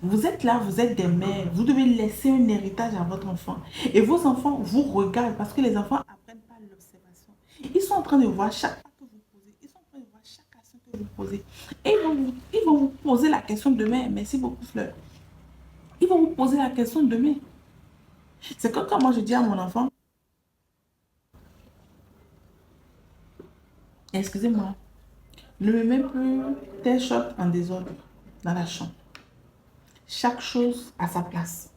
Vous êtes là, vous êtes des mères. Vous devez laisser un héritage à votre enfant. Et vos enfants vous regardent parce que les enfants apprennent par l'observation. Ils sont en train de voir chaque pas que vous posez. Ils sont en train de voir chaque action que vous posez. Et ils vont vous poser la question demain. Merci beaucoup, Fleur. Ils vont vous poser la question demain. C'est comme quand moi je dis à mon enfant, excusez-moi, ne me mets plus tes shorts en désordre dans la chambre. Chaque chose à sa place.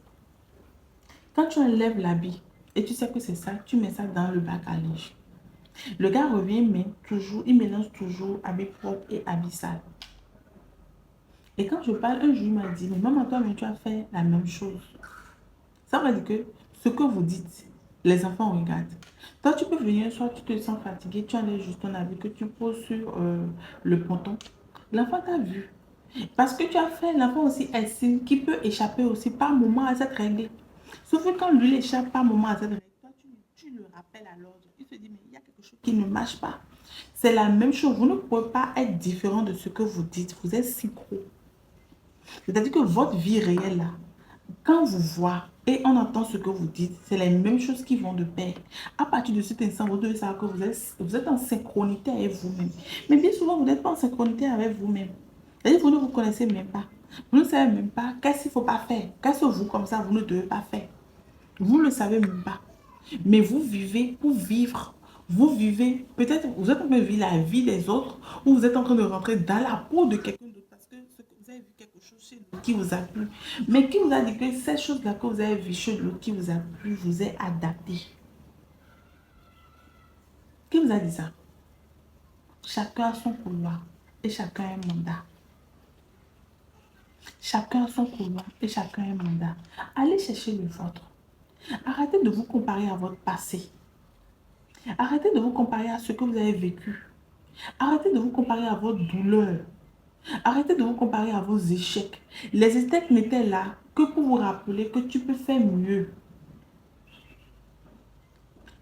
Quand tu enlèves l'habit et tu sais que c'est ça, tu mets ça dans le bac à linge. Le gars revient, mais toujours, il mélange toujours habit propre et habit sale. Et quand je parle, un jour, il m'a dit, mais maman, toi, mais tu as fait la même chose. Ça veut dire que ce que vous dites, les enfants regardent. Toi, tu peux venir, soit tu te sens fatigué, tu enlèves juste ton habit que tu poses sur le ponton. L'enfant t'a vu. Parce que tu as fait, l'enfant aussi estime qu'il peut échapper aussi par moment à cette règle. Sauf que quand lui échappe par moment à cette règle, toi, tu le rappelles à l'ordre. Il se dit, mais il y a quelque chose qui ne marche pas. C'est la même chose. Vous ne pouvez pas être différent de ce que vous dites. Vous êtes synchro. C'est-à-dire que votre vie réelle, là, quand vous voit et on entend ce que vous dites, c'est les mêmes choses qui vont de pair. À partir de cet instant, vous devez savoir que vous êtes en synchronité avec vous-même. Mais bien souvent, vous n'êtes pas en synchronité avec vous-même. C'est-à-dire que vous ne vous connaissez même pas. Vous ne savez même pas qu'est-ce qu'il ne faut pas faire. Qu'est-ce que vous, comme ça, vous ne devez pas faire. Vous ne le savez même pas. Mais vous vivez pour vivre. Vous vivez, peut-être vous êtes en train de vivre la vie des autres ou vous êtes en train de rentrer dans la peau de quelqu'un d'autre parce que, vous avez vu quelque chose chez l'autre qui vous a plu. Mais qui vous a dit que cette chose-là que vous avez vu chez l'autre qui vous a plu vous est adapté? Qui vous a dit ça? Chacun a son couloir et chacun a un mandat. Chacun a son couloir et chacun a un mandat. Allez chercher le vôtre. Arrêtez de vous comparer à votre passé. Arrêtez de vous comparer à ce que vous avez vécu. Arrêtez de vous comparer à votre douleur. Arrêtez de vous comparer à vos échecs. Les échecs n'étaient là que pour vous rappeler que tu peux faire mieux.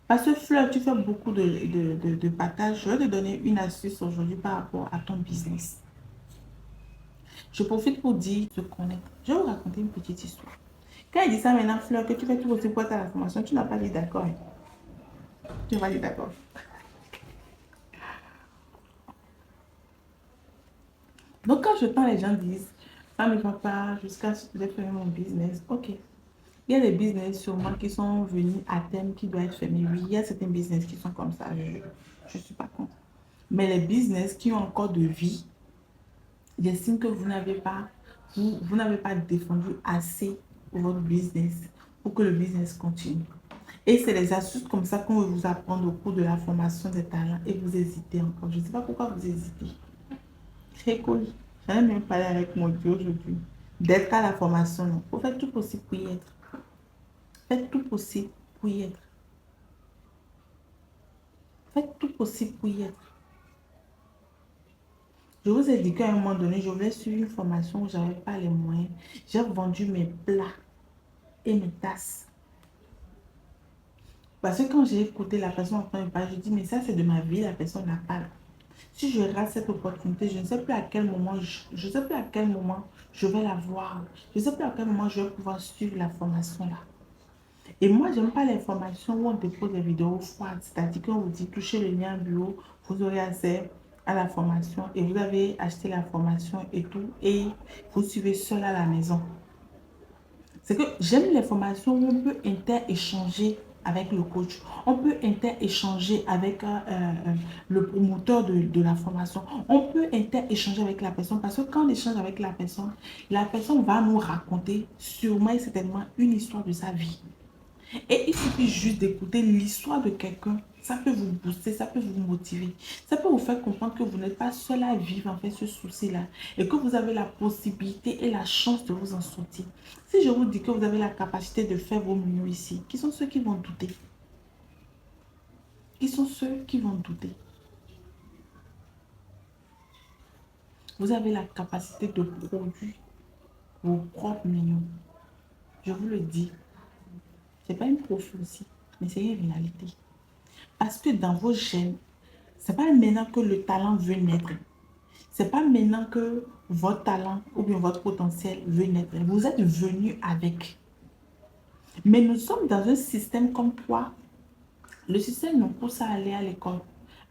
Parce que Fleur, tu fais beaucoup de partage. Je vais te donner une astuce aujourd'hui par rapport à ton business. Je profite pour dire se connaître. Je vais vous raconter une petite histoire. Quand il dit ça maintenant, Fleur, que tu fais tout aussi pour ta formation, tu n'as pas dit d'accord. Tu n'as pas dit d'accord. Donc, quand je tends, les gens disent, ah, mais papa, jusqu'à ce que j'ai fait mon business. Ok. Il y a des business sûrement qui sont venus à terme, qui doivent être fermés. Oui, il y a certains business qui sont comme ça. Je ne suis pas contre. Mais les business qui ont encore de vie, j'estime que vous n'avez pas défendu assez votre business pour que le business continue. Et c'est des astuces comme ça qu'on veut vous apprendre au cours de la formation des talents et vous hésitez encore. Je ne sais pas pourquoi vous hésitez. Très cool. J'en ai même parlé avec mon Dieu aujourd'hui. D'être à la formation, il faut faire tout possible pour y être. Faites tout possible pour y être. Faites tout possible pour y être. Je vous ai dit qu'à un moment donné, je voulais suivre une formation où je n'avais pas les moyens. J'ai vendu mes plats et mes tasses. Parce que quand j'ai écouté la personne en train de parler, je dis, mais ça, c'est de ma vie, la personne n'a pas. Si je rate cette opportunité, je ne sais plus à quel moment, je sais plus à quel moment je vais la voir. Je ne sais plus à quel moment je vais pouvoir suivre la formation là. Et moi, je n'aime pas les formations où on dépose des vidéos froides. C'est-à-dire qu'on vous dit, touchez le lien bureau, vous aurez accès à la formation et vous avez acheté la formation et tout. Et vous suivez seul à la maison. C'est que j'aime les formations où on peut inter-échanger avec le coach. On peut inter-échanger avec le promoteur de la formation. On peut inter-échanger avec la personne parce que quand on échange avec la personne va nous raconter sûrement et certainement une histoire de sa vie. Et il suffit juste d'écouter l'histoire de quelqu'un. Ça peut vous booster, ça peut vous motiver. Ça peut vous faire comprendre que vous n'êtes pas seul à vivre en fait ce souci-là. Et que vous avez la possibilité et la chance de vous en sortir. Si je vous dis que vous avez la capacité de faire vos mieux ici, qui sont ceux qui vont douter? Qui sont ceux qui vont douter? Vous avez la capacité de produire vos propres millions. Je vous le dis. Ce n'est pas une prophétie, mais c'est une réalité. Parce que dans vos gènes, ce n'est pas maintenant que le talent veut naître. C'est pas maintenant que votre talent ou bien votre potentiel veut naître. Vous êtes venu avec. Mais nous sommes dans un système comme quoi le système nous pousse à aller à l'école.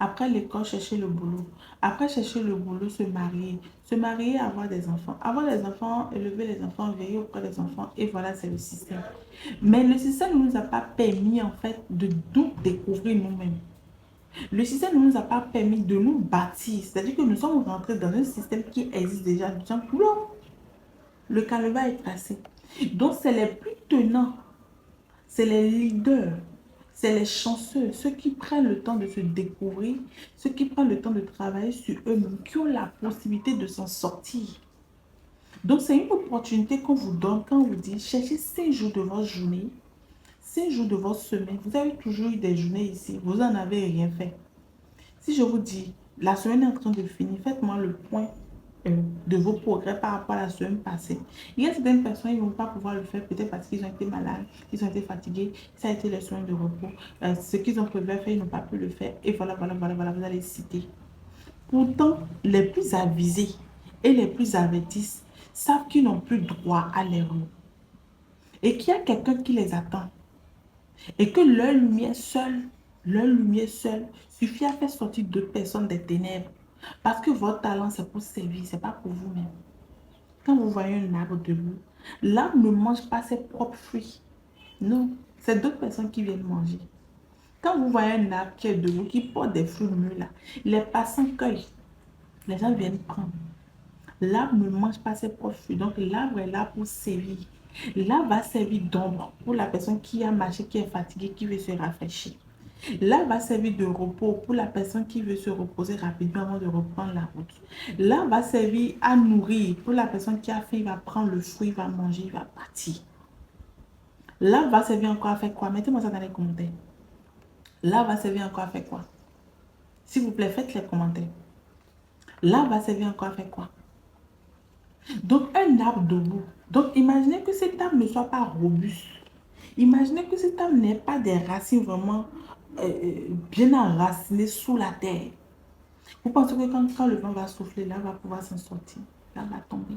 Après l'école, chercher le boulot. Après chercher le boulot, se marier. Se marier, avoir des enfants. Avoir des enfants, élever les enfants, veiller auprès des enfants. Et voilà, c'est le système. Mais le système ne nous a pas permis, en fait, de nous découvrir nous-mêmes. Le système ne nous a pas permis de nous bâtir. C'est-à-dire que nous sommes rentrés dans un système qui existe déjà. Le canevas est tracé. Donc, c'est les plus tenants, c'est les leaders, c'est les chanceux, ceux qui prennent le temps de se découvrir, ceux qui prennent le temps de travailler sur eux-mêmes, qui ont la possibilité de s'en sortir. Donc, c'est une opportunité qu'on vous donne quand on vous dit cherchez 5 jours de votre journée, 5 jours de votre semaine. Vous avez toujours eu des journées ici, vous n'en avez rien fait. Si je vous dis, la semaine est en train de finir, faites-moi le point de vos progrès par rapport à la semaine passée. Il y a certaines personnes qui ne vont pas pouvoir le faire, peut-être parce qu'ils ont été malades, ils ont été fatigués, ça a été les soins de repos. Ce qu'ils ont prévu à faire, ils n'ont pas pu le faire. Et voilà, vous allez citer. Pourtant, les plus avisés et les plus avertis savent qu'ils n'ont plus droit à l'erreur. Et qu'il y a quelqu'un qui les attend. Et que leur lumière seule suffit à faire sortir deux personnes des ténèbres. Parce que votre talent, c'est pour servir, c'est pas pour vous-même. Quand vous voyez un arbre debout, l'arbre ne mange pas ses propres fruits. Non, c'est d'autres personnes qui viennent manger. Quand vous voyez un arbre qui est debout, qui porte des fruits mûrs là, les passants cueillent. Les gens viennent prendre. L'arbre ne mange pas ses propres fruits. Donc l'arbre est là pour servir. L'arbre va servir d'ombre pour la personne qui a marché, qui est fatiguée, qui veut se rafraîchir. L'arbre va servir de repos pour la personne qui veut se reposer rapidement avant de reprendre la route. L'arbre va servir à nourrir pour la personne qui a faim, il va prendre le fruit, il va manger, il va partir. L'arbre va servir encore à faire quoi? Mettez-moi ça dans les commentaires. L'arbre va servir encore à faire quoi? S'il vous plaît, faites les commentaires. L'arbre va servir encore à faire quoi? Donc, un arbre debout. Donc, imaginez que cet arbre ne soit pas robuste. Imaginez que cet arbre n'ait pas des racines vraiment bien enracinées sous la terre. Vous pensez que quand le vent va souffler, l'arbre va pouvoir s'en sortir. L'arbre va tomber.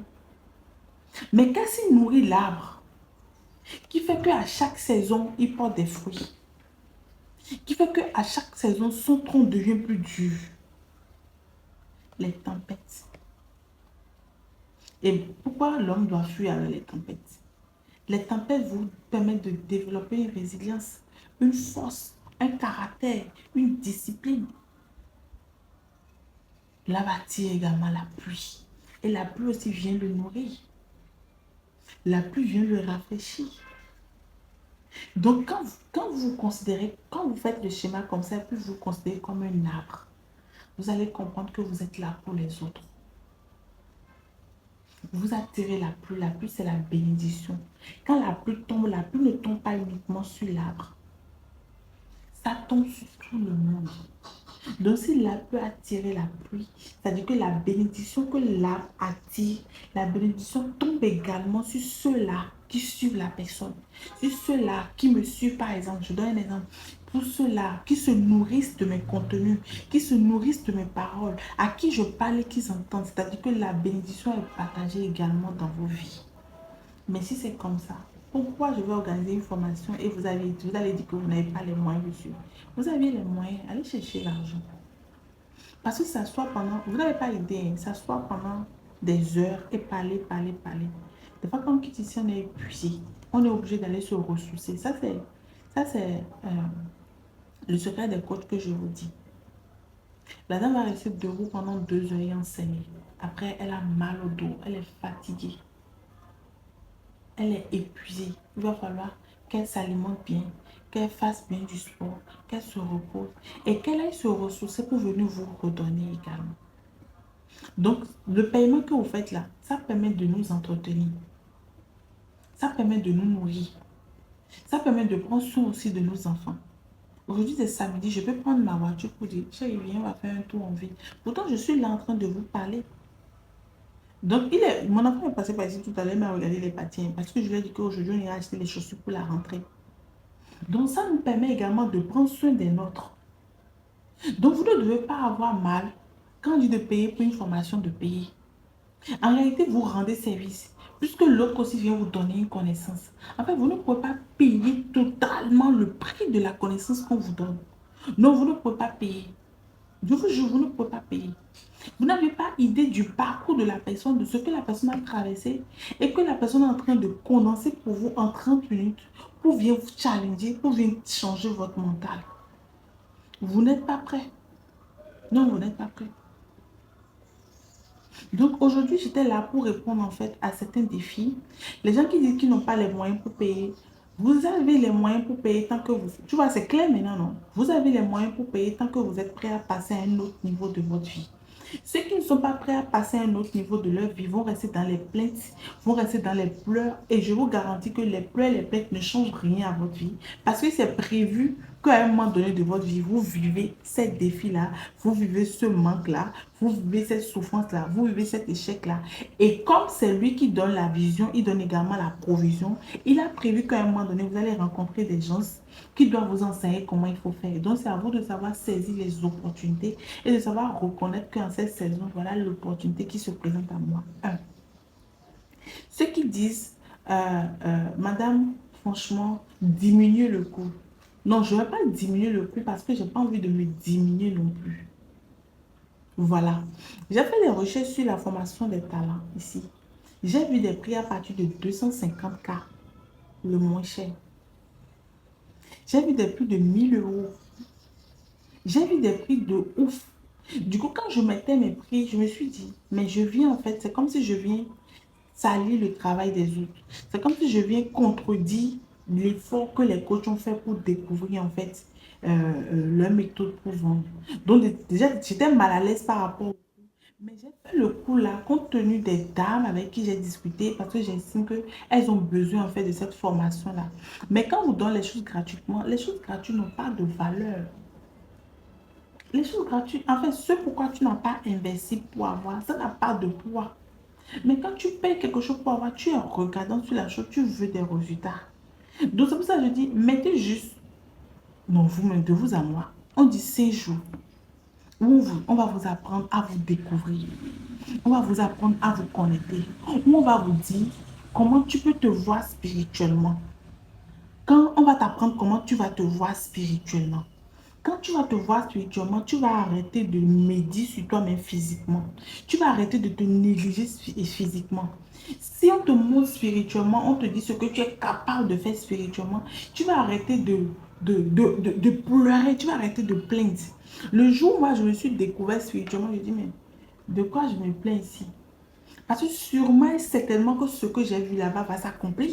Mais qu'est-ce qui nourrit l'arbre? Qui fait qu'à chaque saison, il porte des fruits. Qui fait qu'à chaque saison, son tronc devient plus dur. Les tempêtes. Et pourquoi l'homme doit fuir avec les tempêtes? Les tempêtes vous permettent de développer une résilience, une force, un caractère, une discipline. Là va attire également la pluie. Et la pluie aussi vient le nourrir. La pluie vient le rafraîchir. Donc quand vous considérez, quand vous faites le schéma comme ça, puis vous considérez comme un arbre, vous allez comprendre que vous êtes là pour les autres. Vous attirez la pluie. La pluie, c'est la bénédiction. Quand la pluie ne tombe pas uniquement sur l'arbre. Ça tombe sur tout le monde. Donc, si l'arbre peut attirer la pluie, c'est-à-dire que la bénédiction que l'arbre attire, la bénédiction tombe également sur ceux-là qui suivent la personne. Sur ceux-là qui me suivent, par exemple. Je donne un exemple. Pour ceux-là qui se nourrissent de mes contenus, qui se nourrissent de mes paroles, à qui je parle et qu'ils entendent. C'est-à-dire que la bénédiction est partagée également dans vos vies. Mais si c'est comme ça, pourquoi je vais organiser une formation et vous allez dire que vous n'avez pas les moyens de suivre? Vous avez les moyens, allez chercher l'argent. Parce que s'asseoir pendant, vous n'avez pas idée, s'asseoir pendant des heures et parler. Des fois, quand on quitte ici, on est épuisé. On est obligé d'aller se ressourcer. Ça, c'est le secret des coachs que je vous dis. La dame va rester debout pendant 2 heures et enseigner. Après, elle a mal au dos, elle est fatiguée. Elle est épuisée. Il va falloir qu'elle s'alimente bien, qu'elle fasse bien du sport, qu'elle se repose et qu'elle aille se ressourcer pour venir vous redonner également. Donc, le paiement que vous faites là, ça permet de nous entretenir. Ça permet de nous nourrir. Ça permet de prendre soin aussi de nos enfants. Aujourd'hui, c'est samedi, je peux prendre ma voiture pour dire, chérie, viens, on va faire un tour en ville. Pourtant, je suis là en train de vous parler. Donc, mon enfant est passé par ici tout à l'heure, il m'a regardé les patins parce que je lui ai dit qu'aujourd'hui, on ira acheter les chaussures pour la rentrée. Donc, ça nous permet également de prendre soin des nôtres. Donc, vous ne devez pas avoir mal Quand on dit de payer pour une formation, de payer. En réalité, vous rendez service. Puisque l'autre aussi vient vous donner une connaissance. En fait, vous ne pouvez pas payer totalement le prix de la connaissance qu'on vous donne. Non, vous ne pouvez pas payer. Je vous jure, vous ne pouvez pas payer. Vous n'avez pas idée du parcours de la personne, de ce que la personne a traversé et que la personne est en train de condenser pour vous en 30 minutes pour venir vous challenger, pour venir changer votre mental. Vous n'êtes pas prêt. Non, vous n'êtes pas prêt. Donc aujourd'hui, j'étais là pour répondre en fait à certains défis. Les gens qui disent qu'ils n'ont pas les moyens pour payer, vous avez les moyens pour payer tant que vous... Tu vois, c'est clair maintenant, non? Vous avez les moyens pour payer tant que vous êtes prêt à passer à un autre niveau de votre vie. Ceux qui ne sont pas prêts à passer à un autre niveau de leur vie vont rester dans les plaintes, vont rester dans les pleurs. Et je vous garantis que les pleurs et les plaintes ne changent rien à votre vie. Parce que c'est prévu qu'à un moment donné de votre vie, vous vivez ces défis-là, vous vivez ce manque-là, vous vivez cette souffrance-là, vous vivez cet échec-là. Et comme c'est lui qui donne la vision, il donne également la provision. Il a prévu qu'à un moment donné, vous allez rencontrer des gens qui doivent vous enseigner comment il faut faire. Donc, c'est à vous de savoir saisir les opportunités et de savoir reconnaître qu'en cette saison, voilà l'opportunité qui se présente à moi. Ceux qui disent, Madame, franchement, diminuez le coût. Non, je ne vais pas diminuer le coût parce que je n'ai pas envie de me diminuer non plus. Voilà. J'ai fait des recherches sur la formation des talents ici. J'ai vu des prix à partir de 250K, le moins cher. J'ai vu des prix de 1 000 euros. J'ai vu des prix de ouf. Du coup, quand je mettais mes prix, je me suis dit, mais je viens en fait, c'est comme si je viens salir le travail des autres. C'est comme si je viens contredire l'effort que les coachs ont fait pour découvrir en fait leur méthode pour vendre. Donc déjà, j'étais mal à l'aise par rapport au coût. Mais j'ai fait le coup là, compte tenu des dames avec qui j'ai discuté, parce que j'estime qu'elles ont besoin en fait de cette formation-là. Mais quand on vous donne les choses gratuitement, les choses gratuites n'ont pas de valeur. Les choses gratuites, en fait, ce pourquoi tu n'as pas investi pour avoir, ça n'a pas de poids. Mais quand tu payes quelque chose pour avoir, tu es regardant sur la chose, tu veux des résultats. Donc c'est pour ça que je dis, mettez juste, non, vous-même, de vous à moi, on dit 5 jours, où on va vous apprendre à vous découvrir. On va vous apprendre à vous connecter. Où on va vous dire comment tu peux te voir spirituellement. Quand on va t'apprendre comment tu vas te voir spirituellement. Quand tu vas te voir spirituellement, tu vas arrêter de méditer sur toi-même physiquement. Tu vas arrêter de te négliger physiquement. Si on te montre spirituellement, on te dit ce que tu es capable de faire spirituellement, tu vas arrêter de pleurer, tu vas arrêter de plaindre. Le jour où moi je me suis découvert spirituellement, je dis mais de quoi je me plains ici? Parce que sûrement et certainement que ce que j'ai vu là-bas va s'accomplir.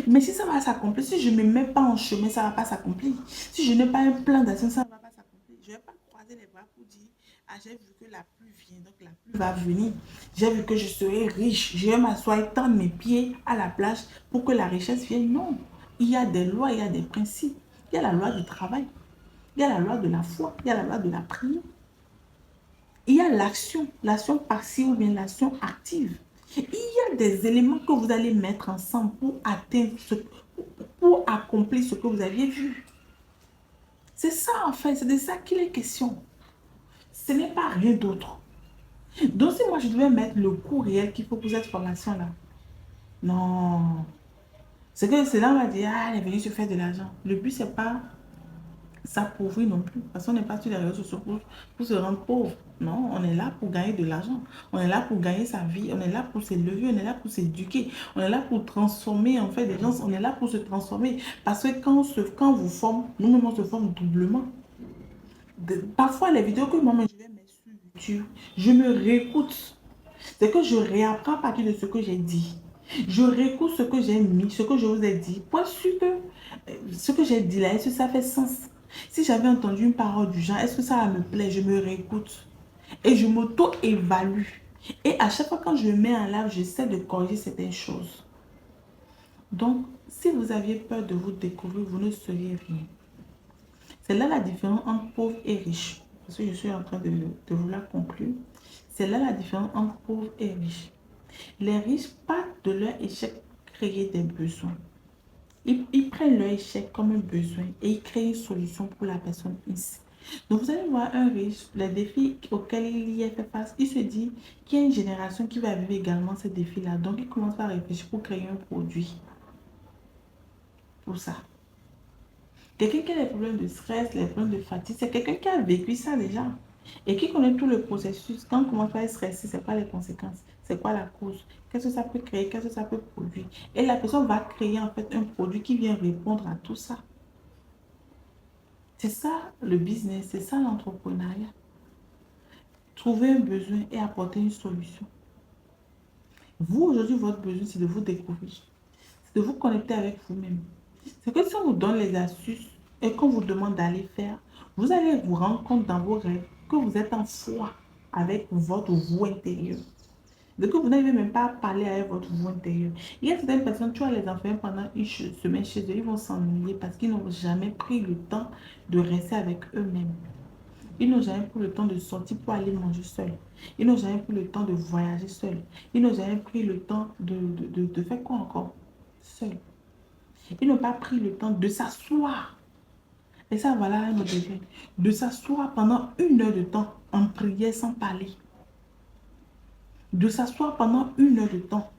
Mais si ça va s'accomplir, si je ne me mets pas en chemin, ça ne va pas s'accomplir. Si je n'ai pas un plan d'action, ça ne va pas s'accomplir. Je ne vais pas croiser les bras pour dire, ah, j'ai vu que la pluie vient, donc la pluie va venir. J'ai vu que je serai riche. Je vais m'asseoir et tendre mes pieds à la plage pour que la richesse vienne. Non. Il y a des lois, il y a des principes. Il y a la loi du travail. Il y a la loi de la foi. Il y a la loi de la prière. Il y a l'action passive ou bien l'action active. Il y a des éléments que vous allez mettre ensemble pour atteindre pour accomplir ce que vous aviez vu. C'est ça en fait, c'est de ça qu'il est question. Ce n'est pas rien d'autre. Donc si moi je devais mettre le coût réel qu'il faut pour cette formation-là, non. C'est que c'est là on va dire, ah, elle est venue se faire de l'argent. Le but, c'est pas s'appauvrir non plus. Parce qu'on n'est pas sur les réseaux sociaux pour se rendre pauvre. Non, on est là pour gagner de l'argent. On est là pour gagner sa vie. On est là pour s'élever. On est là pour s'éduquer. On est là pour transformer en fait des gens. On est là pour se transformer. Parce que quand on vous forme, nous-mêmes on se forme doublement. Parfois, les vidéos que moi-même je vais mettre sur YouTube, je me réécoute. C'est que je réapprends à partir de ce que j'ai dit. Je réécoute ce que j'ai mis, ce que je vous ai dit. Pour être sûr que ce que j'ai dit là, est-ce que ça fait sens? Si j'avais entendu une parole du genre, est-ce que ça va me plaire? Je me réécoute. Et je m'auto-évalue. Et à chaque fois quand je me mets en live, j'essaie de corriger certaines choses. Donc, si vous aviez peur de vous découvrir, vous ne seriez rien. C'est là la différence entre pauvre et riche. Parce que je suis en train de vous la conclure. C'est là la différence entre pauvre et riche. Les riches partent de leur échec créer des besoins. Ils prennent leur échec comme un besoin et ils créent une solution pour la personne Donc, vous allez voir un riche, les défis auxquels il y a fait face, il se dit qu'il y a une génération qui va vivre également ces défis-là. Donc, il commence à réfléchir pour créer un produit pour ça. Quelqu'un qui a des problèmes de stress, les problèmes de fatigue, c'est quelqu'un qui a vécu ça déjà et qui connaît tout le processus. Quand on commence à être stressé, c'est quoi les conséquences? C'est quoi la cause? Qu'est-ce que ça peut créer? Qu'est-ce que ça peut produire? Et la personne va créer en fait un produit qui vient répondre à tout ça. C'est ça le business, c'est ça l'entrepreneuriat. Trouver un besoin et apporter une solution. Vous, aujourd'hui, votre besoin, c'est de vous découvrir. C'est de vous connecter avec vous-même. C'est que si on vous donne les astuces et qu'on vous demande d'aller faire, vous allez vous rendre compte dans vos rêves que vous êtes en foi avec votre vous intérieur. De que vous n'arrivez même pas à parler avec votre vous intérieur. Il y a certaines personnes, tu vas les enfermer pendant une semaine chez eux, ils vont s'ennuyer parce qu'ils n'ont jamais pris le temps de rester avec eux-mêmes. Ils n'ont jamais pris le temps de sortir pour aller manger seul. Ils n'ont jamais pris le temps de voyager seul. Ils n'ont jamais pris le temps de faire quoi encore? Seul. Ils n'ont pas pris le temps de s'asseoir. Et ça, voilà un autre degré. De s'asseoir pendant 1 heure de temps en prière sans parler. De s'asseoir pendant 1 heure de temps.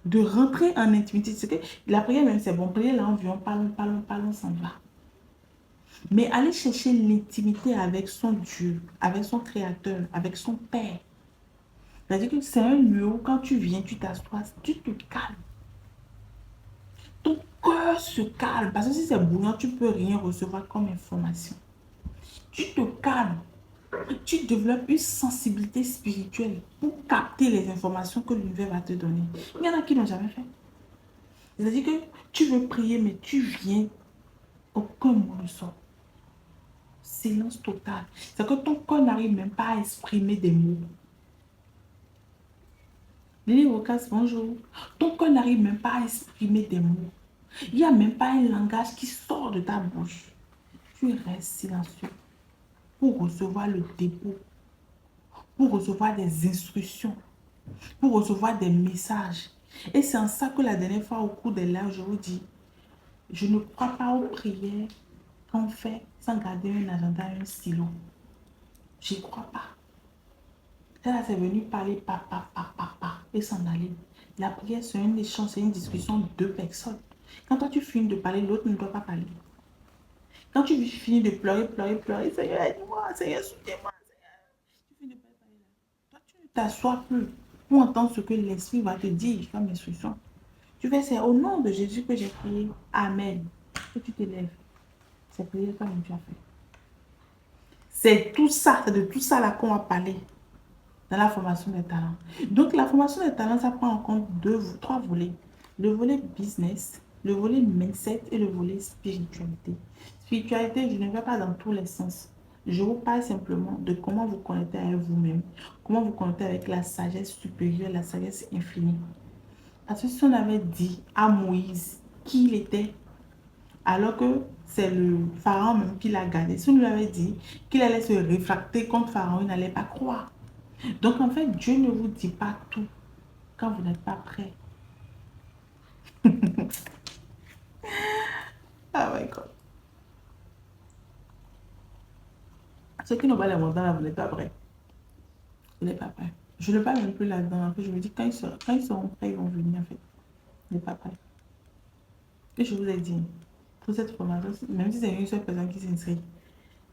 De rentrer en intimité. C'est que la prière même, c'est bon. Prier là, on parlons, parlons, parlons, s'en va. Mais aller chercher l'intimité avec son Dieu, avec son Créateur, avec son Père. C'est-à-dire que c'est un lieu où quand tu viens, tu t'assois, tu te calmes. Ton cœur se calme. Parce que si c'est bouillant, tu ne peux rien recevoir comme information. Tu te calmes. Tu développes une sensibilité spirituelle pour capter les informations que l'univers va te donner. Il y en a qui n'ont jamais fait. C'est-à-dire que tu veux prier, mais tu viens, aucun mot ne sort. Silence total. C'est que ton corps n'arrive même pas à exprimer des mots. Lily Rocas, bonjour. Ton corps n'arrive même pas à exprimer des mots. Il n'y a même pas un langage qui sort de ta bouche. Tu restes silencieux pour recevoir le dépôt, pour recevoir des instructions, pour recevoir des messages. Et c'est en ça que la dernière fois au cours des lives, je vous dis, je ne crois pas aux prières qu'on fait sans garder un agenda et un stylo. Je n'y crois pas. Là, c'est venu parler, et s'en aller. La prière, c'est un échange, c'est une discussion de deux personnes. Quand toi, tu finis de parler, l'autre ne doit pas parler. Quand tu finis de pleurer, Seigneur, aide-moi, Seigneur, soutiens-moi, Seigneur. Tu finis de parler là. Toi, tu ne t'assois plus pour entendre ce que l'Esprit va te dire comme instruction. Tu fais, c'est au nom de Jésus que j'ai prié. Amen. Et tu te lèves. C'est prier comme tu as fait. C'est tout ça, c'est de tout ça là qu'on va parler dans la formation des talents. Donc, la formation des talents, ça prend en compte trois volets. Le volet business, le volet mindset et le volet spiritualité. Spiritualité, je ne vais pas dans tous les sens. Je vous parle simplement de comment vous connecter avec vous-même, comment vous connecter avec la sagesse supérieure, la sagesse infinie. Parce que si on avait dit à Moïse qui il était, alors que c'est le pharaon même qui l'a gardé, si on lui avait dit qu'il allait se réfracter contre pharaon, il n'allait pas croire. Donc, en fait, Dieu ne vous dit pas tout quand vous n'êtes pas prêt. Ah my God. Ceux qui n'ont pas les montants, là, vous n'êtes pas prêts. Vous n'êtes pas prêts. Je ne parle même plus là-dedans. En fait, je me dis, quand ils seront prêts, ils vont venir, en fait. Vous n'êtes pas prêts. Et je vous ai dit, pour cette formation, même si c'est une seule personne qui s'inscrit,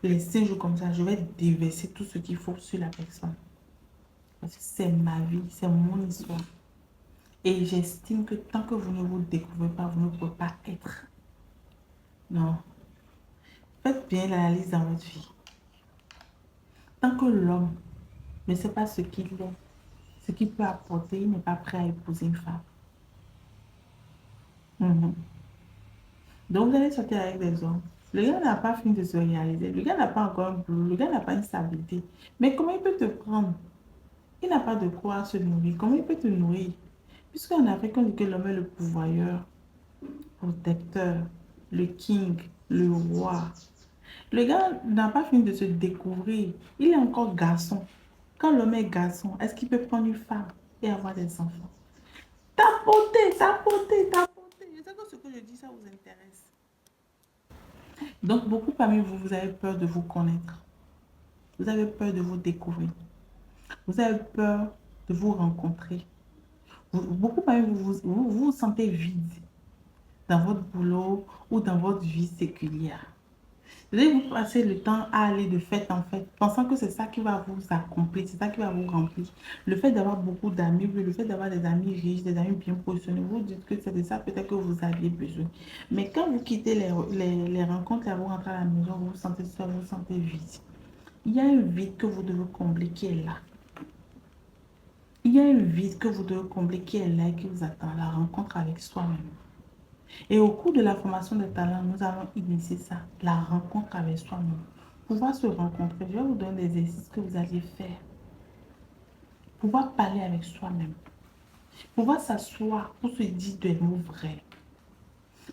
les 5 jours comme ça, je vais déverser tout ce qu'il faut sur la personne. Parce que c'est ma vie, c'est mon histoire. Et j'estime que tant que vous ne vous découvrez pas, vous ne pouvez pas être. Non. Faites bien l'analyse dans votre vie. Tant que l'homme ne sait pas ce qu'il est, ce qu'il peut apporter, il n'est pas prêt à épouser une femme. Mhm. Donc, vous allez sortir avec des hommes. Le gars n'a pas fini de se réaliser. Le gars n'a pas encore un boulot. Le gars n'a pas une stabilité. Mais comment il peut te prendre? Il n'a pas de quoi se nourrir. Comment il peut te nourrir? Puisqu'en Afrique, on dit que l'homme est le pourvoyeur, protecteur, le king, le roi. Le gars n'a pas fini de se découvrir. Il est encore garçon. Quand l'homme est garçon, est-ce qu'il peut prendre une femme et avoir des enfants? Tapoter, tapoter, tapoter. Je sais que ce que je dis, ça vous intéresse. Donc, beaucoup parmi vous, vous avez peur de vous connaître. Vous avez peur de vous découvrir. Vous avez peur de vous rencontrer. Beaucoup parmi vous, vous sentez vide dans votre boulot ou dans votre vie séculière. Vous allez vous passer le temps à aller de fête en fête, pensant que c'est ça qui va vous accomplir, c'est ça qui va vous remplir. Le fait d'avoir beaucoup d'amis, oui, le fait d'avoir des amis riches, des amis bien positionnés, vous dites que c'est de ça peut-être que vous aviez besoin. Mais quand vous quittez les rencontres et vous rentrez à la maison, vous vous sentez seul, vous vous sentez vide. Il y a un vide que vous devez combler qui est là. Il y a un vide que vous devez combler qui est là et qui vous attend, la rencontre avec soi-même. Et au cours de la formation des talents, nous allons initier ça, la rencontre avec soi-même. Pouvoir se rencontrer, je vais vous donner des exercices que vous allez faire. Pouvoir parler avec soi-même. Pouvoir s'asseoir pour se dire des mots vrais.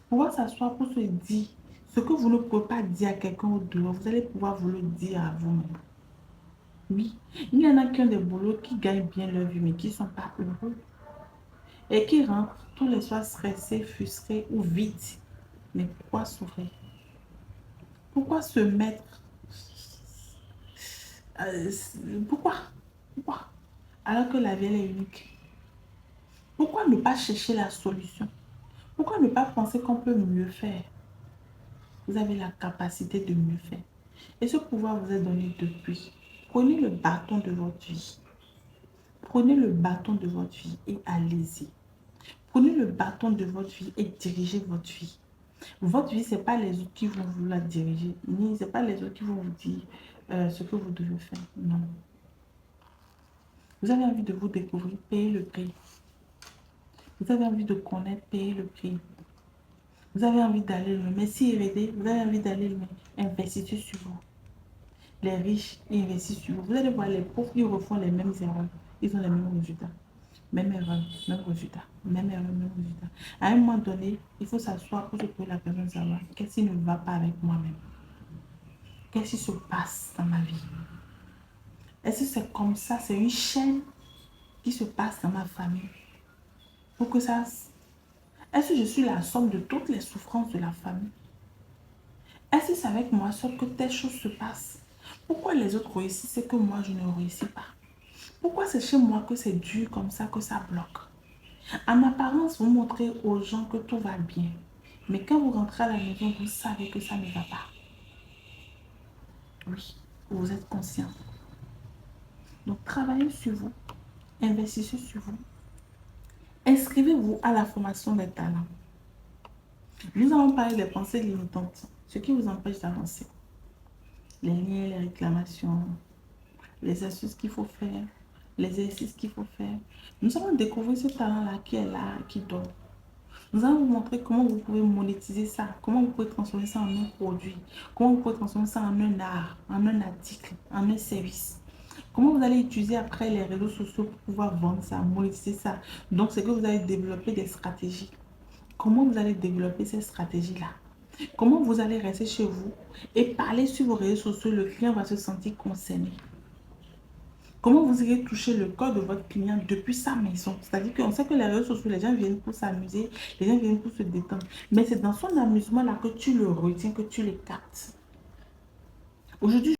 Pouvoir s'asseoir pour se dire ce que vous ne pouvez pas dire à quelqu'un au dehors, vous allez pouvoir vous le dire à vous-même. Oui, il y en a qui ont des boulots qui gagnent bien leur vie, mais qui ne sont pas heureux. Et qui rentrent tous les soirs stressés, frustrés ou vides. Mais pourquoi s'ouvrir? Pourquoi se mettre euh, pourquoi? Pourquoi? Alors que la vie elle est unique. Pourquoi ne pas chercher la solution? Pourquoi ne pas penser qu'on peut mieux faire? Vous avez la capacité de mieux faire. Et ce pouvoir vous est donné depuis. Prenez le bâton de votre vie. Prenez le bâton de votre vie et allez-y. Prenez le bâton de votre vie et dirigez votre vie. Votre vie, ce n'est pas les autres qui vont vous la diriger, ni ce n'est pas les autres qui vont vous dire ce que vous devez faire. Non. Vous avez envie de vous découvrir, payez le prix. Vous avez envie de connaître, payez le prix. Vous avez envie d'aller loin, mais si aider, vous avez envie d'aller loin, investissez sur vous. Les riches investissent sur vous. Vous allez voir les pauvres, ils refont les mêmes erreurs. Ils ont les mêmes résultats. Même erreur, même résultat. Même erreur, même résultat. À un moment donné, il faut s'asseoir pour que la personne sache qu'est-ce qui ne va pas avec moi-même. Qu'est-ce qui se passe dans ma vie? Est-ce que c'est comme ça? C'est une chaîne qui se passe dans ma famille? Pour que ça... Est-ce que je suis la somme de toutes les souffrances de la famille? Est-ce que c'est avec moi seul que telle chose se passe? Pourquoi les autres réussissent et que moi je ne réussis pas? Pourquoi c'est chez moi que c'est dur comme ça, que ça bloque? En apparence, vous montrez aux gens que tout va bien. Mais quand vous rentrez à la maison, vous savez que ça ne va pas. Oui, vous êtes conscient. Donc, travaillez sur vous. Investissez sur vous. Inscrivez-vous à la formation des talents. Nous allons parler des pensées limitantes, ce qui vous empêche d'avancer. Les liens, les réclamations, les astuces qu'il faut faire, les exercices qu'il faut faire. Nous allons découvrir ce talent-là qui est là, qui dort. Nous allons vous montrer comment vous pouvez monétiser ça, comment vous pouvez transformer ça en un produit, comment vous pouvez transformer ça en un art, en un article, en un service. Comment vous allez utiliser après les réseaux sociaux pour pouvoir vendre ça, monétiser ça. Donc, c'est que vous allez développer des stratégies. Comment vous allez développer ces stratégies-là? Comment vous allez rester chez vous et parler sur vos réseaux sociaux, le client va se sentir concerné. Comment vous allez toucher le corps de votre client depuis sa maison? C'est-à-dire qu'on sait que les réseaux sociaux, les gens viennent pour s'amuser, les gens viennent pour se détendre. Mais c'est dans son amusement-là que tu le retiens, que tu les captes. Aujourd'hui,